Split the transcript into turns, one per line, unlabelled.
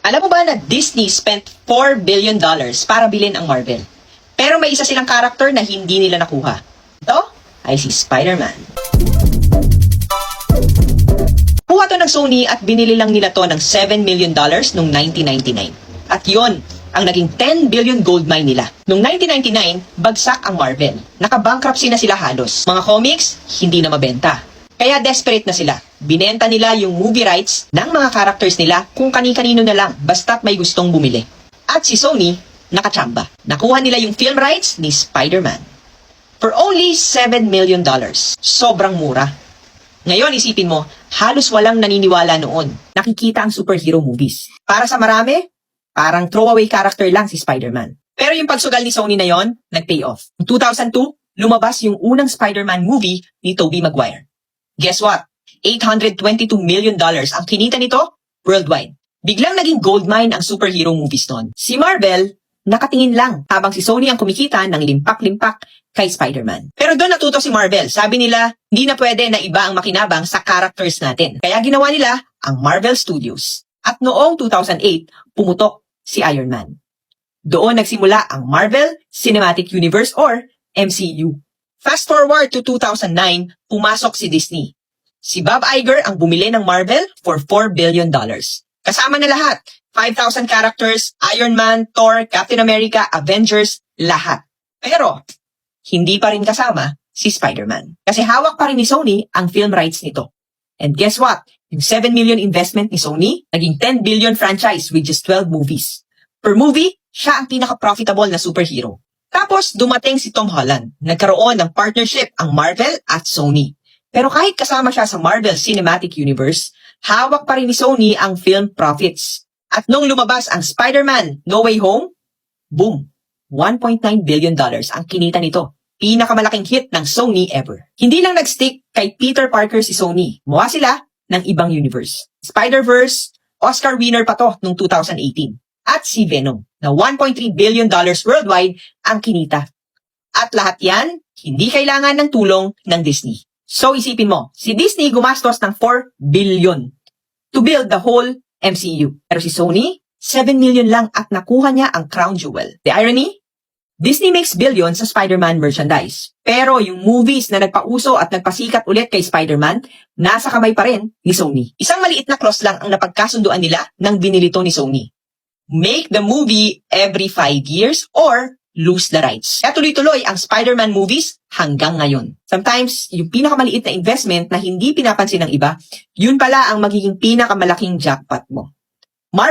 Alam mo ba na Disney spent $4 billion para bilhin ang Marvel? Pero may isa silang karakter na hindi nila nakuha. Ito ay si Spider-Man. Kuha to ng Sony at binili lang nila to ng $7 million noong 1999. At yon ang naging 10 billion gold mine nila. Noong 1999, bagsak ang Marvel. Nakabankruptcy na sila halos. Mga comics, hindi na mabenta. Kaya desperate na sila. Binenta nila yung movie rights ng mga characters nila kung kani-kanino na lang basta't may gustong bumili. At si Sony, nakachamba. Nakuha nila yung film rights ni Spider-Man. For only $7 million. Sobrang mura. Ngayon isipin mo, halos walang naniniwala noon. Nakikita ang superhero movies. Para sa marami, parang throwaway character lang si Spider-Man. Pero yung pagsugal ni Sony na yon, nag-pay off. In 2002, lumabas yung unang Spider-Man movie ni Tobey Maguire. Guess what? $822 million ang kinita nito worldwide. Biglang naging goldmine ang superhero movies noon. Si Marvel, nakatingin lang habang si Sony ang kumikita ng limpak-limpak kay Spider-Man. Pero doon natuto si Marvel. Sabi nila, hindi na pwede na iba ang makinabang sa characters natin. Kaya ginawa nila ang Marvel Studios. At noong 2008, pumutok si Iron Man. Doon nagsimula ang Marvel Cinematic Universe or MCU. Fast forward to 2009, pumasok si Disney. Si Bob Iger ang bumili ng Marvel for $4 billion. Kasama na lahat. 5,000 characters, Iron Man, Thor, Captain America, Avengers, lahat. Pero, hindi pa rin kasama si Spider-Man. Kasi hawak pa rin ni Sony ang film rights nito. And guess what? Yung 7 million investment ni Sony, naging 10 billion franchise with just 12 movies. Per movie, siya ang pinaka-profitable na superhero. Tapos, dumating si Tom Holland. Nagkaroon ng partnership ang Marvel at Sony. Pero kahit kasama siya sa Marvel Cinematic Universe, hawak pa rin ni Sony ang film profits. At nung lumabas ang Spider-Man No Way Home, boom! $1.9 billion ang kinita nito. Pinakamalaking hit ng Sony ever. Hindi lang nag-stick kay Peter Parker si Sony. Muha sila ng ibang universe. Spider-Verse, Oscar winner pa to noong 2018. At si Venom, na $1.3 billion worldwide ang kinita. At lahat yan, hindi kailangan ng tulong ng Disney. So isipin mo, si Disney gumastos ng $4 billion to build the whole MCU. Pero si Sony, $7 million lang at nakuha niya ang crown jewel. The irony? Disney makes billions sa Spider-Man merchandise. Pero yung movies na nagpauso at nagpasikat ulit kay Spider-Man, nasa kamay pa rin ni Sony. Isang maliit na clause lang ang napagkasunduan nila nang binilito ni Sony. Make the movie every 5 years or lose the rights. Kaya tuloy-tuloy ang Spider-Man movies hanggang ngayon. Sometimes, yung pinakamaliit na investment na hindi pinapansin ng iba, yun pala ang magiging pinakamalaking jackpot mo. Marvel